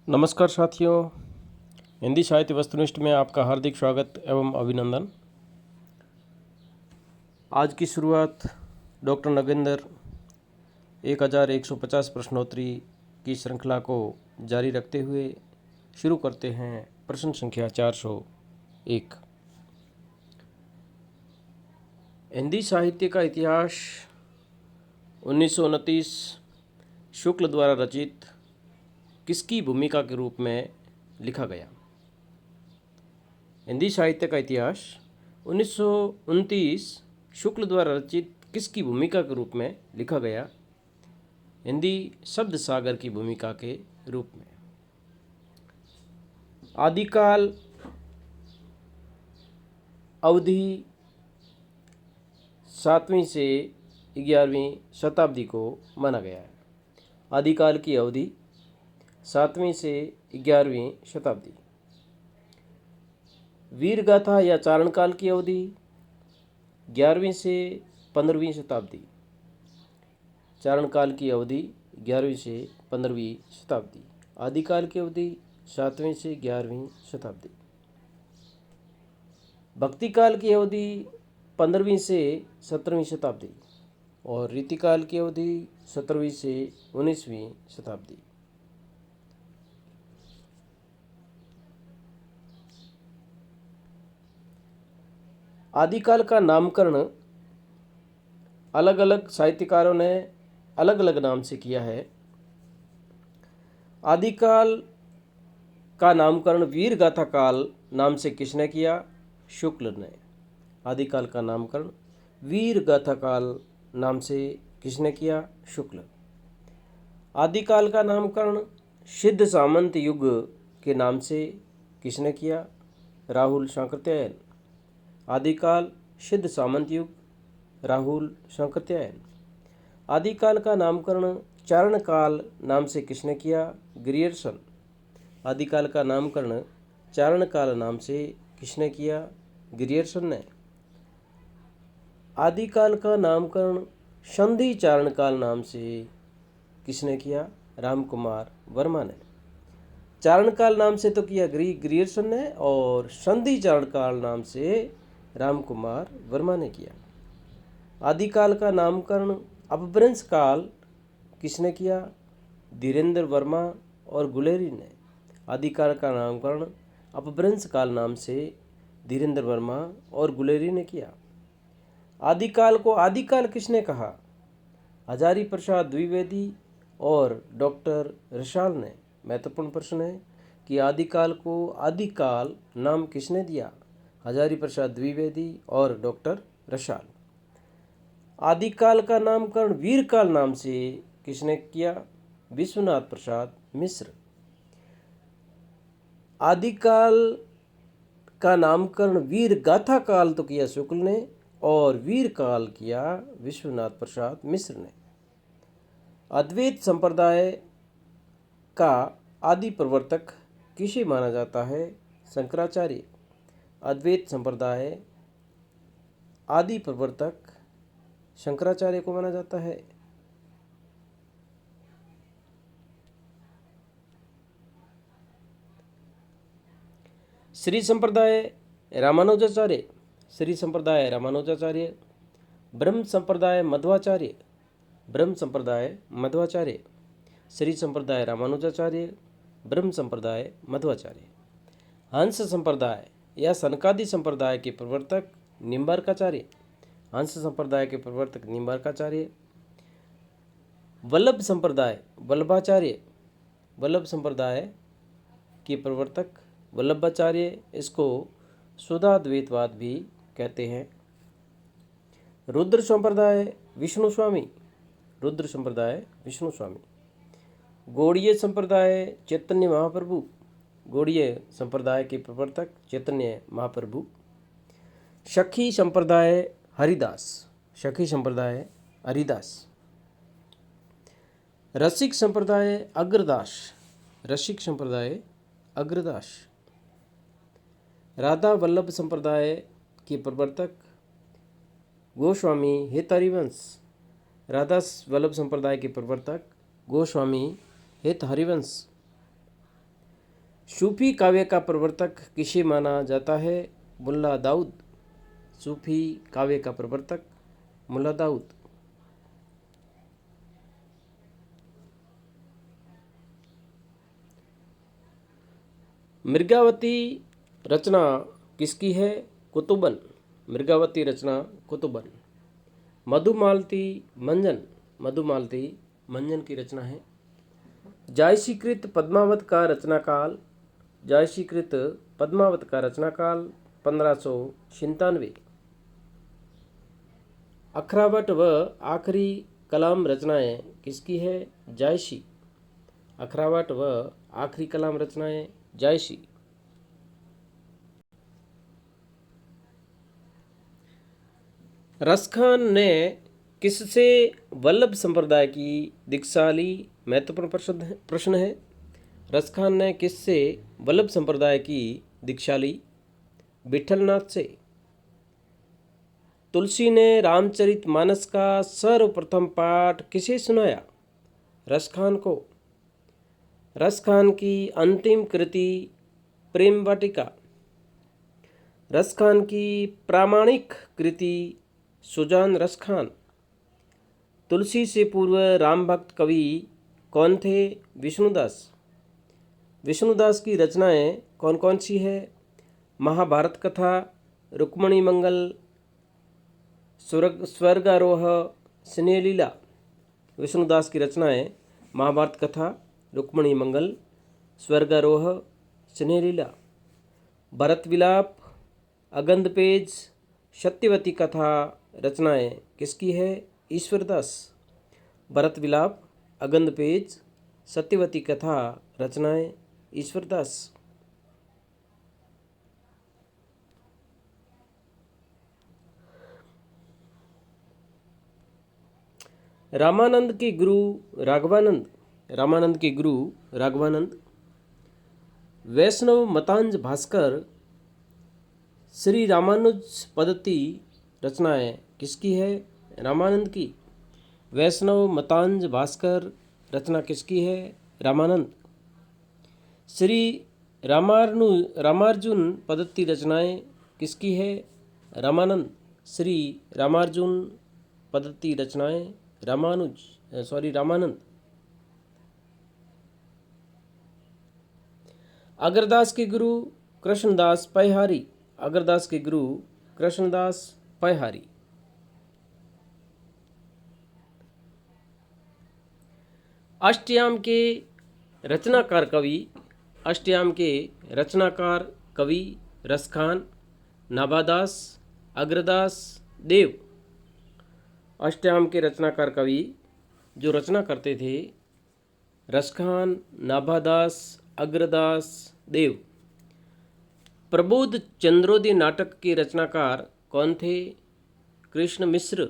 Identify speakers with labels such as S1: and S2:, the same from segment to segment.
S1: नमस्कार साथियों, हिंदी साहित्य वस्तुनिष्ठ में आपका हार्दिक स्वागत एवं अभिनंदन। आज की शुरुआत डॉक्टर नगेंद्र 1150 प्रश्नोत्तरी की श्रृंखला को जारी रखते हुए शुरू करते हैं। प्रश्न संख्या 401। हिंदी साहित्य का इतिहास 1929 शुक्ल द्वारा रचित किसकी भूमिका के रूप में लिखा गया? हिंदी साहित्य का इतिहास 1929 शुक्ल द्वारा रचित किसकी भूमिका के रूप में लिखा गया? हिंदी शब्द सागर की भूमिका के रूप में। आदिकाल अवधि 7वीं से 11वीं शताब्दी को माना गया है। आदिकाल की अवधि 7वीं से 11वीं शताब्दी। वीर गाथा या चारण काल की अवधि 11वीं से 15वीं शताब्दी। चारण काल की अवधि 11वीं से 15वीं शताब्दी। आदिकाल की अवधि 7वीं से 11वीं शताब्दी। भक्ति काल की अवधि 15वीं से 17वीं शताब्दी और रीतिकाल की अवधि 17वीं से 19वीं शताब्दी। आदिकाल का नामकरण अलग अलग साहित्यकारों ने अलग अलग नाम से किया है। आदिकाल का नामकरण वीर गाथा काल नाम से किसने किया? शुक्ल ने। आदिकाल का नामकरण वीर गाथा काल नाम से किसने किया? शुक्ल। आदिकाल का नामकरण सिद्ध सामंत युग के नाम से किसने किया? राहुल सांकृत्यायन। आदिकाल सिद्ध सामंत युग, राहुल सांकृत्यायन। आदिकाल का नामकरण चारण काल नाम से किसने किया? ग्रियर्सन। आदिकाल का नामकरण चारण काल नाम से किसने किया? ग्रियर्सन ने। आदिकाल का नामकरण संधि चारण काल नाम से किसने किया? रामकुमार वर्मा ने। चारण काल नाम से तो किया ग्रियर्सन ने और संधि चारण काल नाम से रामकुमार वर्मा ने किया। आदिकाल का नामकरण अपभ्रंश काल किसने किया? धीरेन्द्र वर्मा और गुलेरी ने। आदिकाल का नामकरण अपभ्रंश काल नाम से धीरेन्द्र वर्मा और गुलेरी ने किया। आदिकाल को आदिकाल किसने कहा? हजारी प्रसाद द्विवेदी और डॉक्टर रसाल ने। महत्वपूर्ण प्रश्न है कि आदिकाल को आदिकाल नाम किसने दिया? हजारी प्रसाद द्विवेदी और डॉक्टर रसाल। आदिकाल का नामकरण वीरकाल नाम से किसने किया? विश्वनाथ प्रसाद मिश्र। आदिकाल का नामकरण वीर गाथा काल तो किया शुक्ल ने और वीरकाल किया विश्वनाथ प्रसाद मिश्र ने। अद्वैत संप्रदाय का आदि प्रवर्तक किसे माना जाता है? शंकराचार्य। अद्वैत संप्रदाय आदि प्रवर्तक शंकराचार्य को माना जाता है। श्री संप्रदाय रामानुजाचार्य। श्री संप्रदाय रामानुजाचार्य। ब्रह्म संप्रदाय मध्वाचार्य। ब्रह्म संप्रदाय मध्वाचार्य। श्री संप्रदाय रामानुजाचार्य। ब्रह्म संप्रदाय मध्वाचार्य। हंस संप्रदाय या सनकादि संप्रदाय के प्रवर्तक निम्बार्काचार्य। हंस संप्रदाय के प्रवर्तक निम्बार्काचार्य। वल्लभ संप्रदाय वल्लभाचार्य। वल्लभ संप्रदाय के प्रवर्तक वल्लभाचार्य। इसको शुद्धाद्वैतवाद भी कहते हैं। रुद्र संप्रदाय विष्णु स्वामी। रुद्र संप्रदाय विष्णु स्वामी। गौड़ीय संप्रदाय चैतन्य महाप्रभु। गौड़ीय संप्रदाय के प्रवर्तक चैतन्य महाप्रभु। सखी संप्रदाय हरिदास। सखी संप्रदाय हरिदास। रसिक संप्रदाय अग्रदास। रसिक संप्रदाय अग्रदास। राधा वल्लभ संप्रदाय के प्रवर्तक गोस्वामी हित हरिवंश। राधा वल्लभ संप्रदाय के प्रवर्तक गोस्वामी हित हरिवंश। सूफी काव्य का प्रवर्तक किसे माना जाता है? मुल्ला दाऊद। सूफी काव्य का प्रवर्तक मुल्ला दाऊद। मृगावती रचना किसकी है? कुतुबन। मृगावती रचना कुतुबन। मधुमालती मंजन। मधुमालती मंजन की रचना है। जायसीकृत पद्मावत का रचनाकाल। जायसीकृत पद्मावत का रचनाकाल 1597। अखरावट व आखिरी कलाम रचनाएं किसकी है? जायसी। अखरावट व आखिरी कलाम रचनाएं जायसी। रसखान ने किससे वल्लभ संप्रदाय की दीक्षा ली? महत्वपूर्ण प्रश्न है। रसखान ने किससे वल्लभ संप्रदाय की दीक्षा ली? विठलनाथ से। तुलसी ने रामचरितमानस का सर्वप्रथम पाठ किसे सुनाया? रसखान को। रसखान की अंतिम कृति प्रेम वाटिका। रसखान की प्रामाणिक कृति सुजान रसखान। तुलसी से पूर्व राम भक्त कवि कौन थे? विष्णुदास। विष्णुदास की रचनाएं कौन कौन सी है? महाभारत कथा, रुक्मणी मंगल, स्वर्गारोह, स्नेहलीला। विष्णुदास की रचनाएं महाभारत कथा, रुक्मणी मंगल, स्वर्गारोह, स्नेहलीला। भरत विलाप, अगंधपेज, सत्यवती कथा रचनाएं किसकी है? ईश्वरदास। भरत विलाप, अगंधपेज, सत्यवती कथा रचनाएं ईश्वरदास। रामानंद के गुरु राघवानंद। रामानंद के गुरु राघवानंद। वैष्णव मतांज भास्कर श्री रामानुज पद्धति रचनाएं किसकी है? रामानंद की। वैष्णव मतांज भास्कर रचना किसकी है? रामानंद। श्री रामार्जुन पद्धति रचनाएं किसकी है? रामानंद। श्री रामार्जुन पद्धति रचनाएं रामानंद। अगरदास के गुरु कृष्णदास पैहारी। अगरदास के गुरु कृष्णदास पैहारी। अष्टयाम के रचनाकार कवि। अष्टयाम के रचनाकार कवि रसखान, नाभादास, अग्रदास, देव। अष्टयाम के रचनाकार कवि जो रचना करते थे रसखान, नाभादास, अग्रदास, देव। प्रबोध चंद्रोदय नाटक के रचनाकार कौन थे? कृष्ण मिश्र।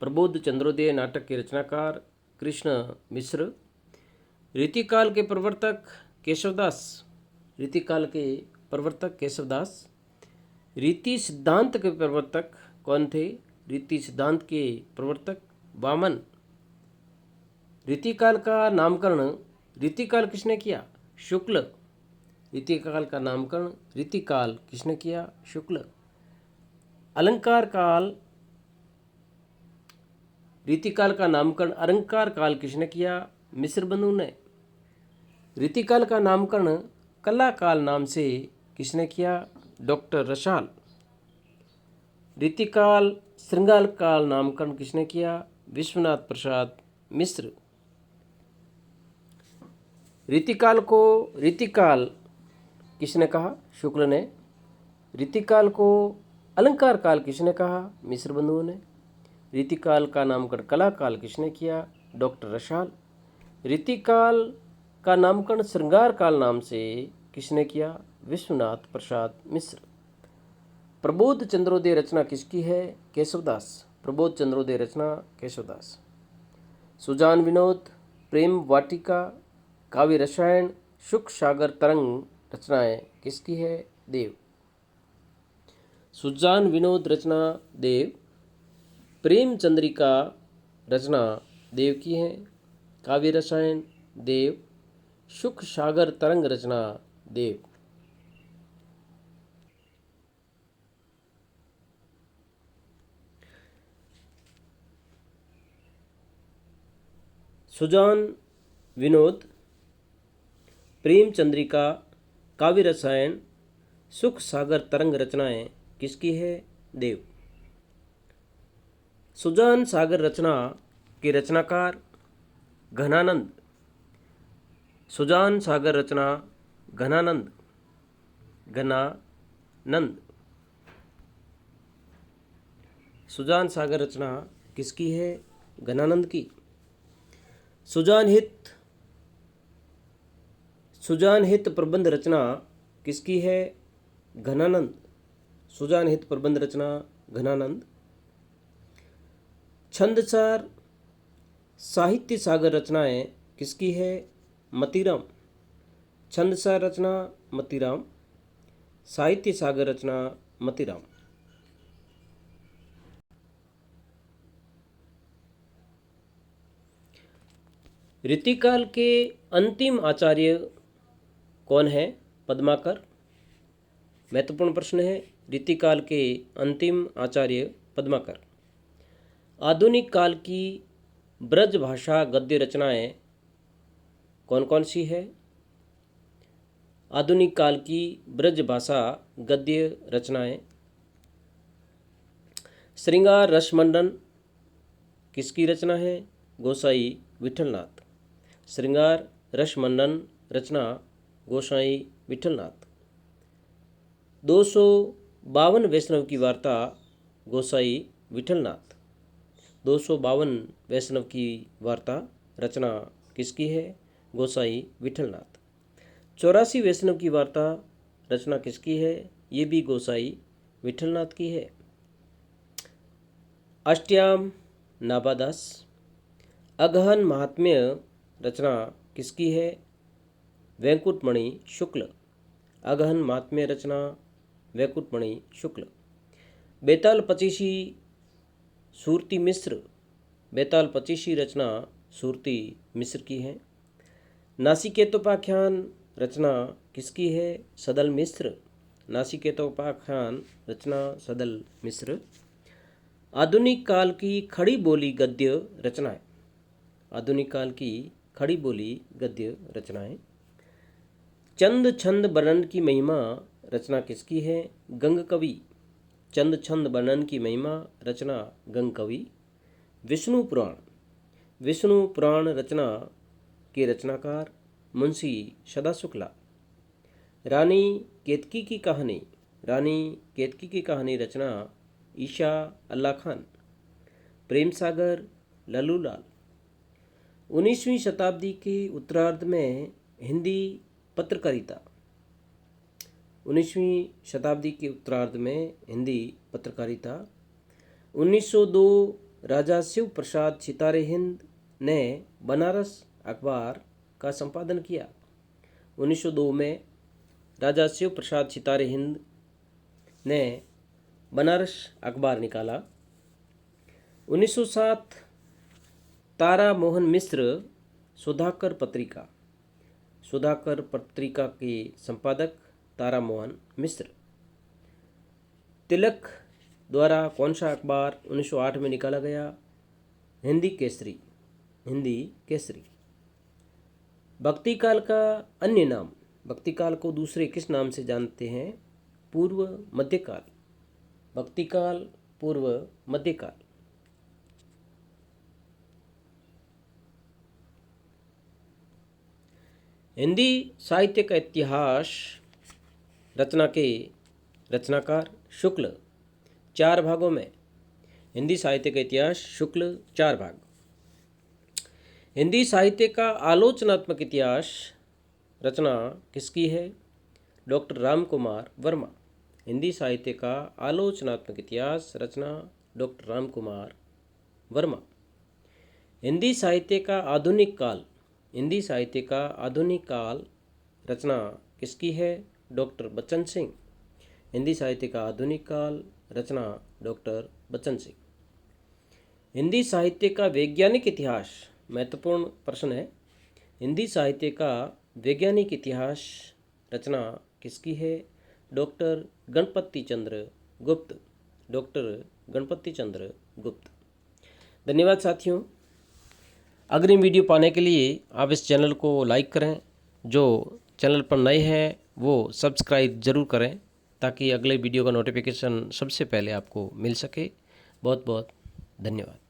S1: प्रबोध चंद्रोदय नाटक के रचनाकार कृष्ण मिश्र। रीतिकाल के प्रवर्तक केशवदास। रीतिकाल के प्रवर्तक केशवदास। रीति सिद्धांत के प्रवर्तक कौन थे? रीति सिद्धांत के प्रवर्तक वामन। रीतिकाल का नामकरण रीतिकाल किसने किया? शुक्ल। रीतिकाल का नामकरण रीतिकाल किसने किया? शुक्ल। अलंकार काल रीतिकाल का नामकरण अलंकार काल किसने किया? मिश्र बंधु ने। रीतिकाल का नामकरण कला काल नाम से किसने किया? डॉक्टर रसाल। रीतिकाल श्रृंगार काल नामकरण किसने किया? विश्वनाथ प्रसाद मिश्र। रीतिकाल को रीतिकाल किसने कहा? शुक्ल ने। रीतिकाल को अलंकार काल किसने कहा? मिश्र बंधुओं ने। रीतिकाल का नामकरण कला काल किसने किया? डॉक्टर रसाल। रीतिकाल का नामकरण श्रृंगार काल नाम से किसने किया? विश्वनाथ प्रसाद मिश्र। प्रबोध चंद्रोदय रचना किसकी है? केशवदास। प्रबोध चंद्रोदय रचना केशवदास। सुजान विनोद प्रेम वाटिका, काव्य रसायन, शुक सागर तरंग रचनाएं किसकी है? देव। सुजान विनोद रचना देव। प्रेम चंद्रिका रचना देव की है। काव्य रसायन देव। शुक सागर तरंग रचना देव। सुजान विनोद, प्रेम चंद्रिका, काव्य रसायन, सुख सागर तरंग रचनाएं किसकी है? देव। सुजान सागर रचना के रचनाकार घनानंद। सुजान सागर रचना घनानंद। घनानंद। सुजान सागर रचना किसकी है? घनानंद की। सुजान हित प्रबंध रचना किसकी है? घनानंद। सुजान हित प्रबंध रचना घनानंद। छंदसार साहित्य सागर रचनाएं किसकी है? मतीराम। छंदसार रचना मतीराम, साहित्य सागर रचना मतीराम। रीतिकाल के अंतिम आचार्य कौन है? पद्माकर। महत्वपूर्ण प्रश्न है। रीतिकाल के अंतिम आचार्य पद्माकर। आधुनिक काल की ब्रज भाषा गद्य रचनाएं कौन कौन सी है? आधुनिक काल की ब्रज भाषा गद्य रचनाएं। श्रृंगार रसमंडन किसकी रचना है? गोसाई विठलनाथ। श्रृंगार रसमंडन रचना गोसाई विठलनाथ। 252 वैष्णव की वार्ता गोसाई विठलनाथ। 252 वैष्णव की वार्ता रचना किसकी है? गोसाई विठलनाथ। 84 वैष्णव की वार्ता रचना किसकी है? ये भी गोसाई विठलनाथ की है। अष्टयाम नाभादास। अगहन महात्म्य रचना किसकी है? वैकुंठमणि शुक्ल। अगहन महात्म्य रचना वैकुंठमणि शुक्ल। बेताल पचीसी सूरती मिश्र। बेताल पचीसी रचना सूरती मिश्र की है। नासिकेतोपाख्यान रचना किसकी है? सदल मिश्र। नासिकेतोपाख्यान रचना सदल मिश्र। आधुनिक काल की खड़ी बोली गद्य रचनाएं। आधुनिक काल की खड़ी बोली गद्य रचनाएं। चंद छंद वर्णन की महिमा रचना किसकी है? गंग कवि। चंद छंद वर्णन की महिमा रचना गंग कवि। विष्णु पुराण। विष्णु पुराण रचना के रचनाकार मुंशी सदा शुक्ला। रानी केतकी की कहानी। रानी केतकी की कहानी रचना ईशा अल्लाह खान। प्रेम सागर लल्लूलाल। 19वीं शताब्दी के उत्तरार्ध में हिंदी पत्रकारिता। 19वीं शताब्दी के उत्तरार्ध में हिंदी पत्रकारिता। 1902 राजा शिव प्रसाद सितारे हिंद ने बनारस अखबार का संपादन किया। 1902 में राजा शिव प्रसाद सितारे हिंद ने बनारस अखबार निकाला। 1907 तारा मोहन मिश्र सुधाकर पत्रिका। सुधाकर पत्रिका के संपादक तारा मोहन मिश्र। तिलक द्वारा कौन सा अखबार 1908 में निकाला गया? हिंदी केसरी। हिंदी केसरी। भक्ति काल का अन्य नाम। भक्ति काल को दूसरे किस नाम से जानते हैं? पूर्व मध्यकाल। भक्ति काल पूर्व मध्यकाल। हिंदी साहित्य का इतिहास रचना के रचनाकार शुक्ल। 4 भागों में। हिंदी साहित्य का इतिहास शुक्ल 4 भाग। हिंदी साहित्य का आलोचनात्मक इतिहास रचना किसकी है? डॉक्टर राम कुमार वर्मा। हिंदी साहित्य का आलोचनात्मक इतिहास रचना डॉक्टर राम कुमार वर्मा। हिंदी साहित्य का आधुनिक काल। हिंदी साहित्य का आधुनिक काल रचना किसकी है? डॉक्टर बच्चन सिंह। हिंदी साहित्य का आधुनिक काल रचना डॉक्टर बच्चन सिंह। हिंदी साहित्य का वैज्ञानिक इतिहास। महत्वपूर्ण प्रश्न है। हिंदी साहित्य का वैज्ञानिक इतिहास रचना किसकी है? डॉक्टर गणपति चंद्र गुप्त। डॉक्टर गणपति चंद्र गुप्त। धन्यवाद साथियों। अग्रिम वीडियो पाने के लिए आप इस चैनल को लाइक करें, जो चैनल पर नए हैं वो सब्सक्राइब ज़रूर करें ताकि अगले वीडियो का नोटिफिकेशन सबसे पहले आपको मिल सके। बहुत बहुत धन्यवाद।